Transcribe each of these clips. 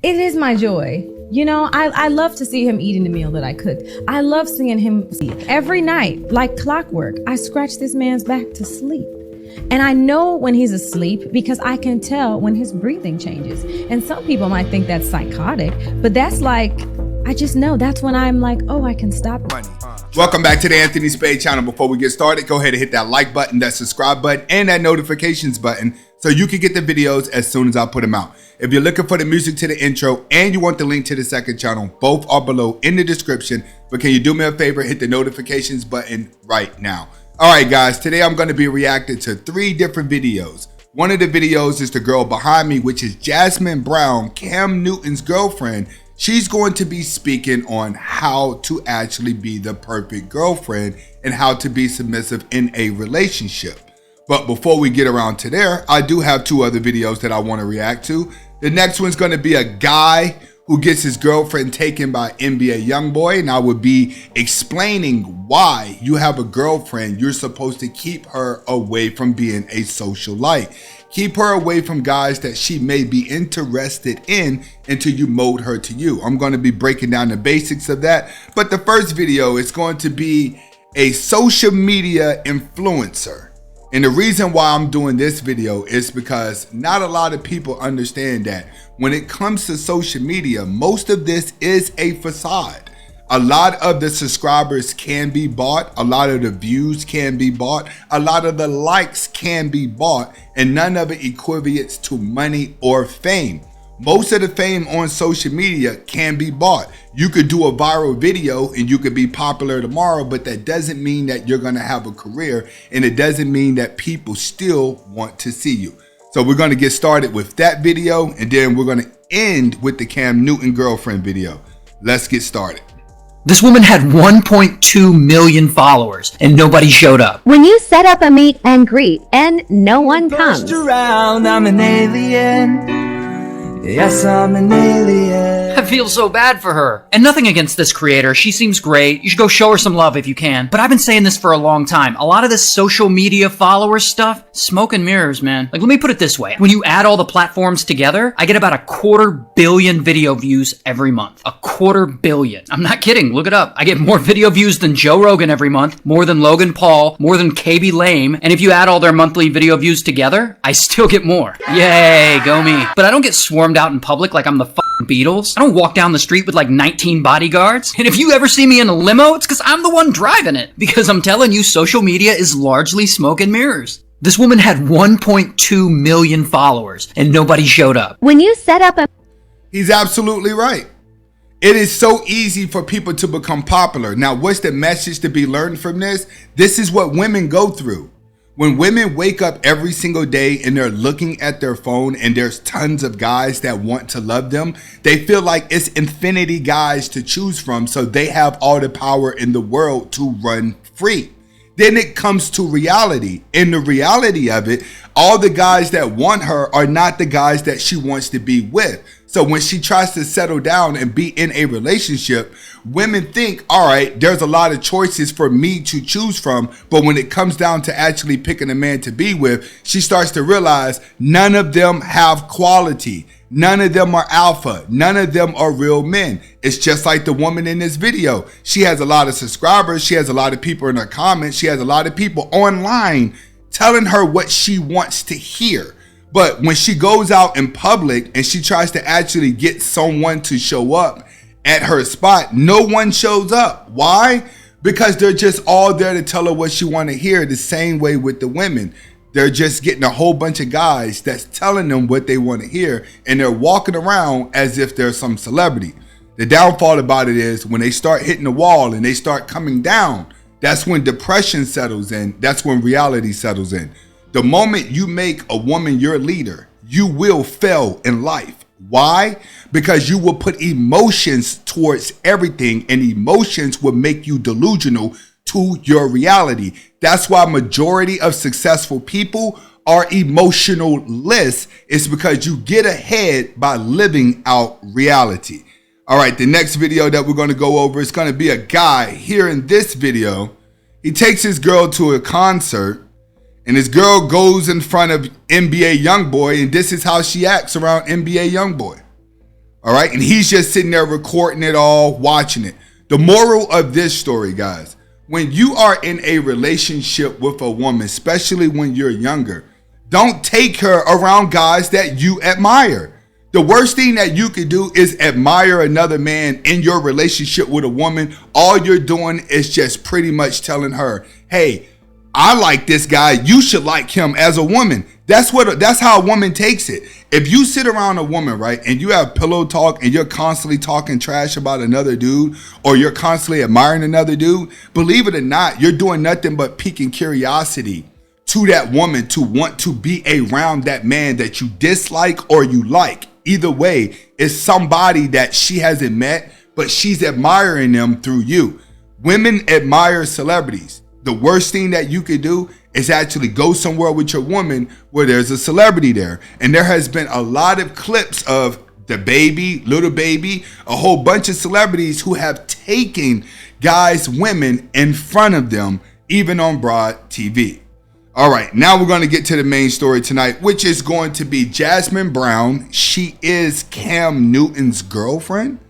It is my joy. You know, I love to see him eating the meal that I cooked. I love seeing him every night, like clockwork. I scratch this man's back to sleep. And I know when he's asleep because I can tell when his breathing changes. And some people might think that's psychotic, but that's like, I just know that's when I'm like, oh, I can stop. Welcome back to the Anthony Spade channel. Before we get started, go ahead and hit that like button, that subscribe button, and that notifications button so you can get the videos as soon as I put them out. If you're looking for the music to the intro and you want the link to the second channel, both are below in the description. But can you do me a favor, hit the notifications button right now. All right, guys, today I'm going to be reacting to 3 different videos. One of the videos is the girl behind me, which is Jasmine Brown, Cam Newton's girlfriend. She's going to be speaking on how to actually be the perfect girlfriend and how to be submissive in a relationship. But before we get around to there, I do have 2 other videos that I want to react to. The next one's going to be a guy who gets his girlfriend taken by NBA YoungBoy, and I would be explaining why you have a girlfriend, you're supposed to keep her away from being a social light. Keep her away from guys that she may be interested in until you mold her to you. I'm going to be breaking down the basics of that. But the first video is going to be a social media influencer. And the reason why I'm doing this video is because not a lot of people understand that when it comes to social media, most of this is a facade. A lot of the subscribers can be bought. A lot of the views can be bought. A lot of the likes can be bought, and none of it equates to money or fame. Most of the fame on social media can be bought. You could do a viral video and you could be popular tomorrow, but that doesn't mean that you're gonna have a career, and it doesn't mean that people still want to see you. So we're gonna get started with that video, and then we're gonna end with the Cam Newton girlfriend video. Let's get started. This woman had 1.2 million followers and nobody showed up. When you set up a meet and greet and no one comes. Around, I'm an alien. Yes, I'm an alien. I feel so bad for her. And nothing against this creator. She seems great. You should go show her some love if you can. But I've been saying this for a long time. A lot of this social media follower stuff, smoke and mirrors, man. Like, let me put it this way. When you add all the platforms together, I get about 250 million video views every month. 250 million. I'm not kidding. Look it up. I get more video views than Joe Rogan every month, more than Logan Paul, more than KB Lame. And if you add all their monthly video views together, I still get more. Yay, go me. But I don't get swarmed out in public like I'm the fucking Beatles. I don't walk down the street with like 19 bodyguards. And if you ever see me in a limo, it's because I'm the one driving it. Because I'm telling you, social media is largely smoke and mirrors. This woman had 1.2 million followers and nobody showed up. When you set up a... He's absolutely right. It is so easy for people to become popular. Now, what's the message to be learned from this? This is what women go through. When women wake up every single day and they're looking at their phone and there's tons of guys that want to love them, they feel like it's infinity guys to choose from, so they have all the power in the world to run free. Then it comes to reality. In the reality of it, all the guys that want her are not the guys that she wants to be with. So when she tries to settle down and be in a relationship, women think, all right, there's a lot of choices for me to choose from. But when it comes down to actually picking a man to be with, she starts to realize none of them have quality. None of them are alpha. None of them are real men. It's just like the woman in this video. She has a lot of subscribers. She has a lot of people in her comments. She has a lot of people online telling her what she wants to hear. But when she goes out in public and she tries to actually get someone to show up at her spot, no one shows up. Why? Because they're just all there to tell her what she want to hear. The same way with the women. They're just getting a whole bunch of guys that's telling them what they want to hear, and they're walking around as if they're some celebrity. The downfall about it is when they start hitting the wall and they start coming down, that's when depression settles in. That's when reality settles in. The moment you make a woman your leader, you will fail in life. Why? Because you will put emotions towards everything, and emotions will make you delusional to your reality. That's why majority of successful people are emotionless. It's because you get ahead by living out reality. All right, the next video that we're going to go over is going to be a guy here in this video. He takes his girl to a concert, and his girl goes in front of NBA YoungBoy, and this is how she acts around NBA YoungBoy. All right. And he's just sitting there recording it all, watching it. The moral of this story, guys, when you are in a relationship with a woman, especially when you're younger, don't take her around guys that you admire. The worst thing that you could do is admire another man in your relationship with a woman. All you're doing is just pretty much telling her, hey, I like this guy. You should like him as a woman. That's how a woman takes it. If you sit around a woman, right, and you have pillow talk and you're constantly talking trash about another dude, or you're constantly admiring another dude, believe it or not, you're doing nothing but piquing curiosity to that woman to want to be around that man that you dislike or you like. Either way, it's somebody that she hasn't met, but she's admiring them through you. Women admire celebrities. The worst thing that you could do is actually go somewhere with your woman where there's a celebrity there. And there has been a lot of clips of the baby, little baby, a whole bunch of celebrities who have taken guys, women in front of them, even on broad TV. All right, now we're going to get to the main story tonight, which is going to be Jasmine Brown. She is Cam Newton's girlfriend,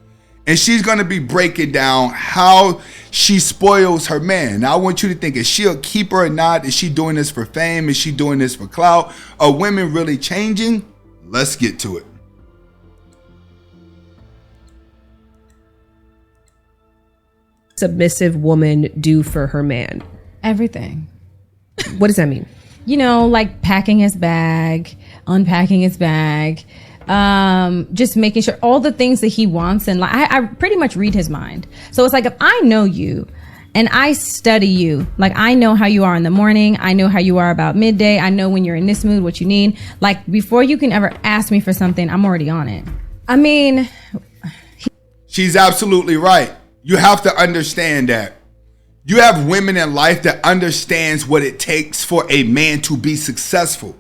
and she's going to be breaking down how she spoils her man. Now, I want you to think, is she a keeper or not? Is she doing this for fame? Is she doing this for clout? Are women really changing? Let's get to it. Submissive woman do for her man? Everything. What does that mean? You know, like packing his bag, unpacking his bag, just making sure all the things that he wants. And like, I pretty much read his mind. So it's like, if I know you and I study you, like I know how you are in the morning, I know how you are about midday, I know when you're in this mood, what you need. Like before you can ever ask me for something, I'm already on it. I mean, she's absolutely right. You have to understand that you have women in life that understands what it takes for a man to be successful.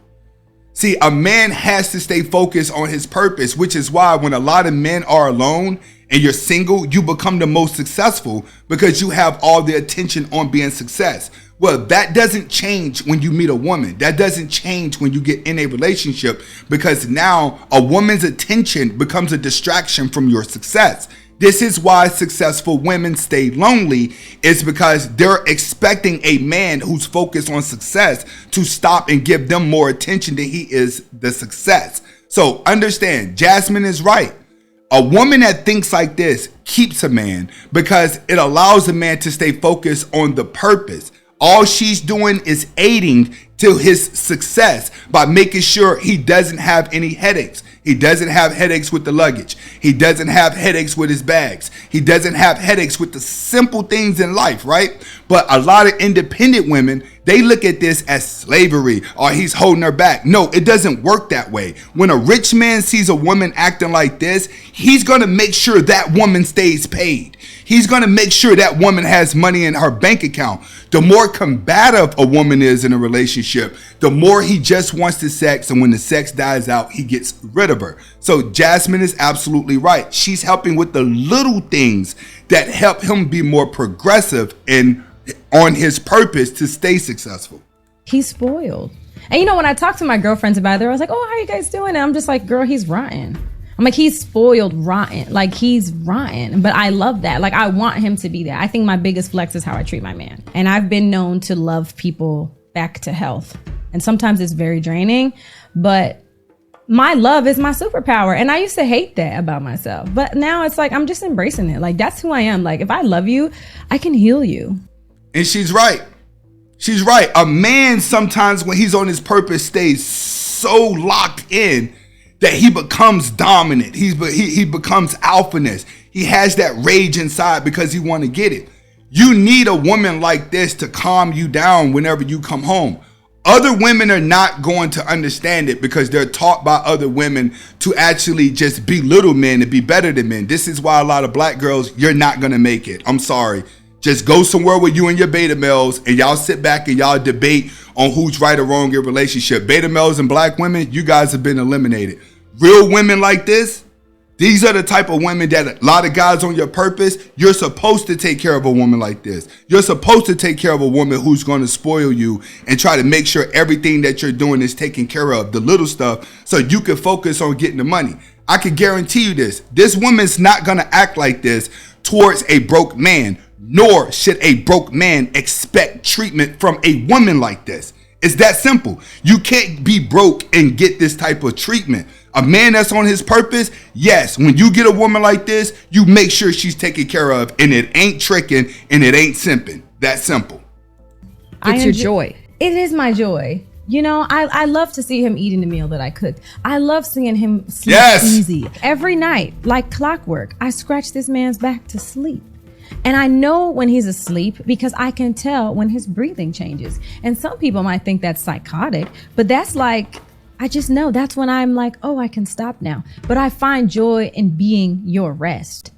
See, a man has to stay focused on his purpose, which is why when a lot of men are alone and you're single, you become the most successful because you have all the attention on being success. Well, that doesn't change when you meet a woman. That doesn't change when you get in a relationship, because now a woman's attention becomes a distraction from your success. This is why successful women stay lonely, is because they're expecting a man who's focused on success to stop and give them more attention than he is the success. So understand, Jasmine is right. A woman that thinks like this keeps a man because it allows a man to stay focused on the purpose. All she's doing is aiding to his success by making sure he doesn't have any headaches. He doesn't have headaches with the luggage. He doesn't have headaches with his bags. He doesn't have headaches with the simple things in life, right? But a lot of independent women, they look at this as slavery, or he's holding her back. No, it doesn't work that way. When a rich man sees a woman acting like this, he's going to make sure that woman stays paid. He's going to make sure that woman has money in her bank account. The more combative a woman is in a relationship, the more he just wants the sex, and when the sex dies out, he gets rid of her. So Jasmine is absolutely right. She's helping with the little things that help him be more progressive and on his purpose to stay successful. he's spoiled. And you know, when I talk to my girlfriends about it, I was like, oh, how are you guys doing? And I'm just like, girl, he's rotten. I'm like, he's spoiled rotten. Like, he's rotten. But I love that. Like, I want him to be that. I think my biggest flex is how I treat my man. And I've been known to love people back to health. And sometimes it's very draining, but my love is my superpower. And I used to hate that about myself. But now it's like, I'm just embracing it. Like, that's who I am. Like, if I love you, I can heal you. And she's right. She's right. A man sometimes when he's on his purpose stays so locked in that he becomes dominant. He becomes alphaness. He has that rage inside because he want to get it. You need a woman like this to calm you down whenever you come home. Other women are not going to understand it because they're taught by other women to actually just belittle men and be better than men. This is why a lot of black girls, you're not going to make it. I'm sorry. Just go somewhere with you and your beta males and y'all sit back and y'all debate on who's right or wrong in your relationship. Beta males and black women, you guys have been eliminated. Real women like this, these are the type of women that a lot of guys on your purpose, you're supposed to take care of a woman like this. You're supposed to take care of a woman who's going to spoil you and try to make sure everything that you're doing is taken care of, the little stuff, so you can focus on getting the money. I can guarantee you this. This woman's not going to act like this towards a broke man, nor should a broke man expect treatment from a woman like this. It's that simple. You can't be broke and get this type of treatment. A man that's on his purpose, yes, when you get a woman like this, you make sure she's taken care of, and it ain't tricking and it ain't simping. That simple. It's your joy. It is my joy. You know, I love to see him eating the meal that I cooked. I love seeing him sleep easy. Every night, like clockwork, I scratch this man's back to sleep. And I know when he's asleep because I can tell when his breathing changes. And some people might think that's psychotic, but that's like, I just know that's when I'm like, oh, I can stop now. But I find joy in being your rest.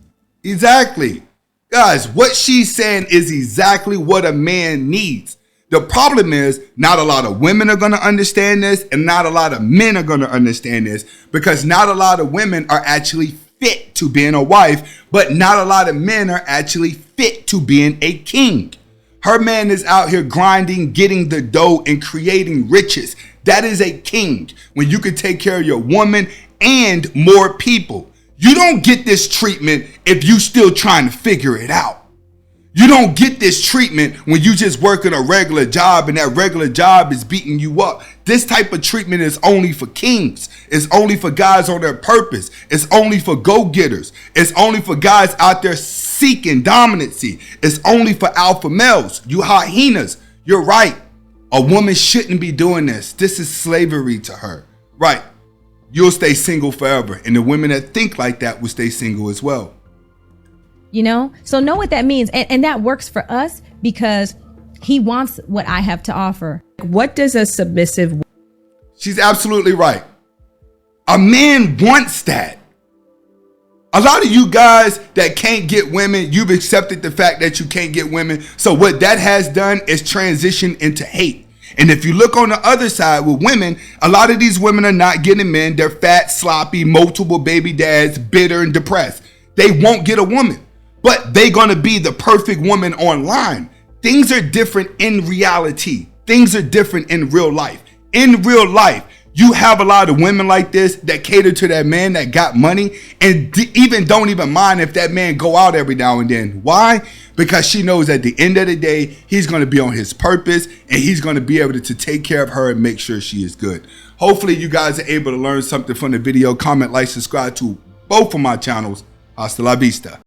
Exactly. Guys, what she's saying is exactly what a man needs. The problem is not a lot of women are going to understand this, and not a lot of men are going to understand this, because not a lot of women are actually fit to being a wife, but not a lot of men are actually fit to being a king. Her man is out here grinding, getting the dough, and creating riches. That is a king, when you can take care of your woman and more people. You don't get this treatment if you still trying to figure it out. You don't get this treatment when you just working a regular job and that regular job is beating you up. This type of treatment is only for kings. It's only for guys on their purpose. It's only for go-getters. It's only for guys out there seeking dominancy. It's only for alpha males. You hyenas. You're right. A woman shouldn't be doing this. This is slavery to her. Right. You'll stay single forever. And the women that think like that will stay single as well. You know, so know what that means. And that works for us because he wants what I have to offer. What does a submissive? She's absolutely right. A man wants that. A lot of you guys that can't get women, you've accepted the fact that you can't get women. So what that has done is transition into hate. And if you look on the other side with women, a lot of these women are not getting men. They're fat, sloppy, multiple baby dads, bitter and depressed. They won't get a woman. But they're going to be the perfect woman online. Things are different in reality. Things are different in real life. In real life, you have a lot of women like this that cater to that man that got money and even don't even mind if that man go out every now and then. Why? Because she knows at the end of the day, he's going to be on his purpose and he's going to be able to take care of her and make sure she is good. Hopefully you guys are able to learn something from the video. Comment, like, subscribe to both of my channels. Hasta la vista.